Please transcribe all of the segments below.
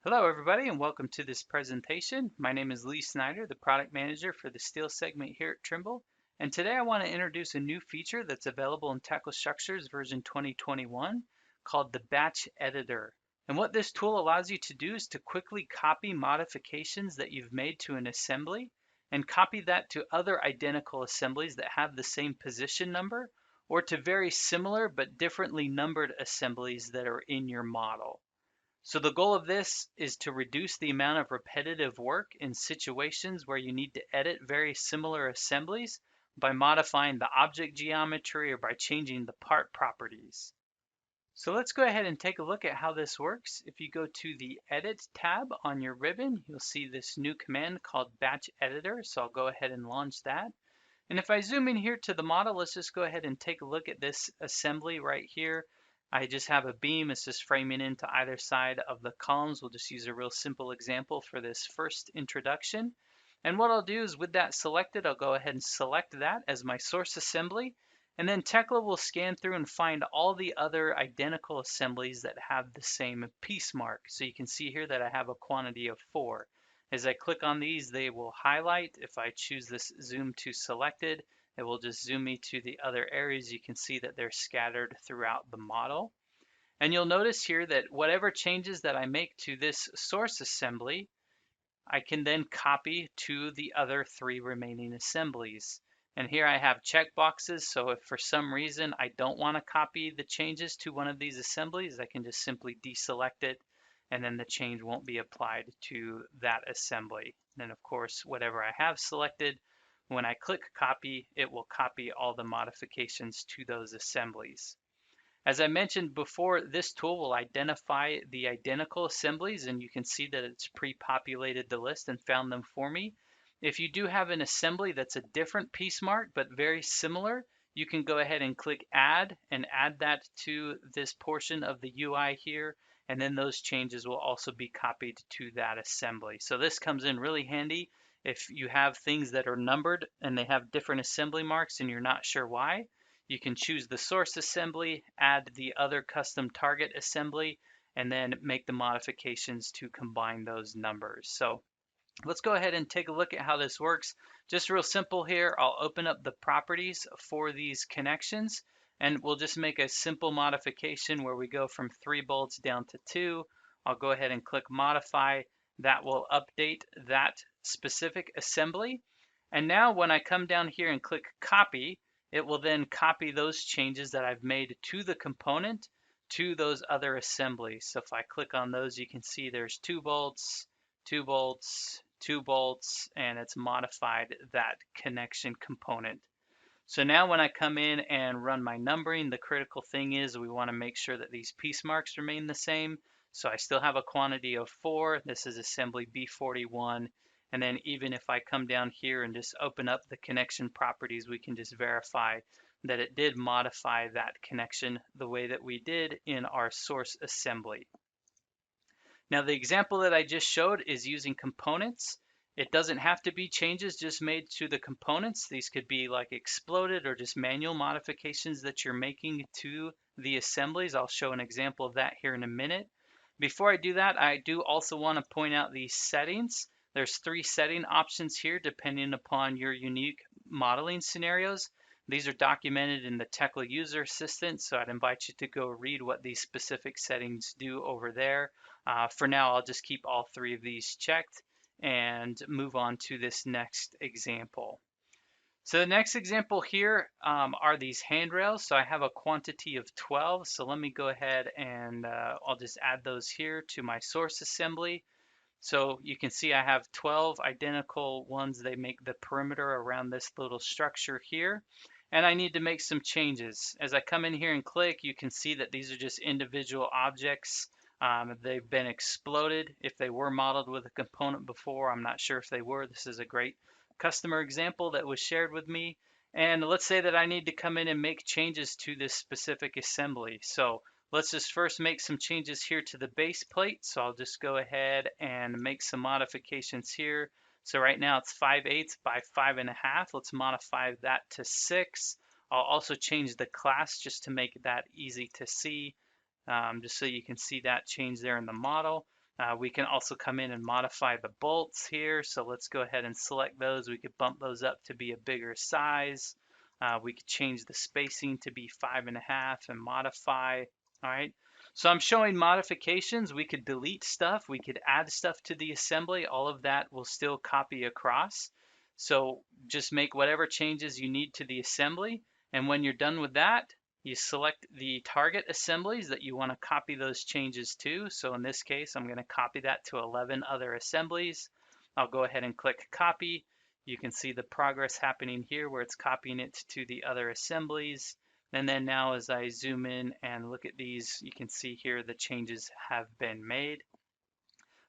Hello everybody and welcome to this presentation. My name is Lee Snyder, the product manager for the steel segment here at Trimble. And today I want to introduce a new feature that's available in Tekla Structures version 2021 called the Batch Editor. And what this tool allows you to do is to quickly copy modifications that you've made to an assembly and copy that to other identical assemblies that have the same position number or to very similar but differently numbered assemblies that are in your model. So the goal of this is to reduce the amount of repetitive work in situations where you need to edit very similar assemblies by modifying the object geometry or by changing the part properties. So let's go ahead and take a look at how this works. If you go to the Edit tab on your ribbon, you'll see this new command called Batch Editor. So I'll go ahead and launch that. And if I zoom in here to the model, let's just go ahead and take a look at this assembly right here. I just have a beam. It's just framing into either side of the columns. We'll just use a real simple example for this first introduction. And what I'll do is with that selected, I'll go ahead and select that as my source assembly. And then Tekla will scan through and find all the other identical assemblies that have the same piece mark. So you can see here that I have a quantity of 4. As I click on these, they will highlight. If I choose this zoom to selected, it will just zoom me to the other areas. You can see that they're scattered throughout the model. And you'll notice here that whatever changes that I make to this source assembly, I can then copy to the other 3 remaining assemblies. And here I have checkboxes, so if for some reason I don't want to copy the changes to one of these assemblies, I can just simply deselect it, and then the change won't be applied to that assembly. And then of course, whatever I have selected, when I click copy, it will copy all the modifications to those assemblies. As I mentioned before, this tool will identify the identical assemblies, and you can see that it's pre-populated the list and found them for me. If you do have an assembly that's a different piece mark but very similar, you can go ahead and click add and add that to this portion of the UI here, and then those changes will also be copied to that assembly. So this comes in really handy if you have things that are numbered and they have different assembly marks and you're not sure why. You can choose the source assembly, add the other custom target assembly, and then make the modifications to combine those numbers. So let's go ahead and take a look at how this works. Just real simple here, I'll open up the properties for these connections, and we'll just make a simple modification where we go from 3 bolts down to 2. I'll go ahead and click modify. That will update that specific assembly. And now when I come down here and click copy, it will then copy those changes that I've made to the component to those other assemblies. So if I click on those, you can see there's 2 bolts, 2 bolts, 2 bolts, and it's modified that connection component. So now when I come in and run my numbering, the critical thing is we want to make sure that these piece marks remain the same. So I still have a quantity of 4. This is assembly B41. And then even if I come down here and just open up the connection properties, we can just verify that it did modify that connection the way that we did in our source assembly. Now the example that I just showed is using components. It doesn't have to be changes just made to the components. These could be like exploded or just manual modifications that you're making to the assemblies. I'll show an example of that here in a minute. Before I do that, I do also want to point out these settings. There's 3 setting options here depending upon your unique modeling scenarios. These are documented in the Tekla User Assistant, so I'd invite you to go read what these specific settings do over there. For now, I'll just keep all 3 of these checked and move on to this next example. So the next example here are these handrails. So I have a quantity of 12. So let me go ahead and I'll just add those here to my source assembly. So you can see I have 12 identical ones. They make the perimeter around this little structure here. And I need to make some changes. As I come in here and click, you can see that these are just individual objects. They've been exploded. If they were modeled with a component before, I'm not sure if they were. This is a great customer example that was shared with me. And let's say that I need to come in and make changes to this specific assembly. So let's just first make some changes here to the base plate. So I'll just go ahead and make some modifications here. So right now it's 5/8 by 5.5. Let's modify that to 6. I'll also change the class just to make that easy to see, just so you can see that change there in the model. We can also come in and modify the bolts here. So let's go ahead and select those. We could bump those up to be a bigger size. We could change the spacing to be 5.5 and modify. All right. So I'm showing modifications. We could delete stuff. We could add stuff to the assembly. All of that will still copy across. So just make whatever changes you need to the assembly. And when you're done with that, you select the target assemblies that you want to copy those changes to. So in this case, I'm going to copy that to 11 other assemblies. I'll go ahead and click copy. You can see the progress happening here where it's copying it to the other assemblies. And then now as I zoom in and look at these, you can see here the changes have been made.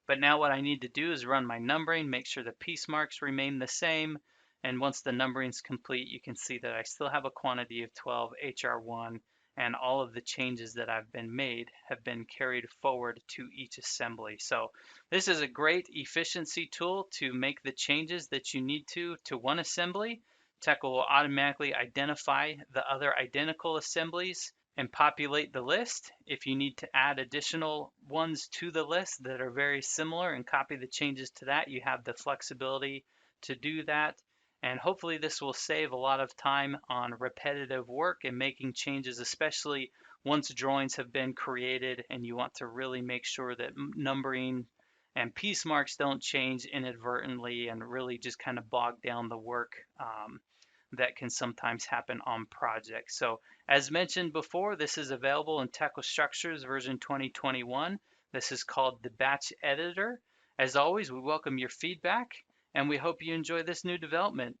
But now what I need to do is run my numbering, make sure the piece marks remain the same. And once the numbering is complete, you can see that I still have a quantity of 12 HR1, and all of the changes that have been made have been carried forward to each assembly. So this is a great efficiency tool to make the changes that you need to one assembly. Tekla will automatically identify the other identical assemblies and populate the list. If you need to add additional ones to the list that are very similar and copy the changes to that, you have the flexibility to do that. And hopefully this will save a lot of time on repetitive work and making changes, especially once drawings have been created and you want to really make sure that numbering and piece marks don't change inadvertently and really just kind of bog down the work that can sometimes happen on projects. So as mentioned before, this is available in Tekla Structures version 2021. This is called the Batch Editor. As always, we welcome your feedback and we hope you enjoy this new development.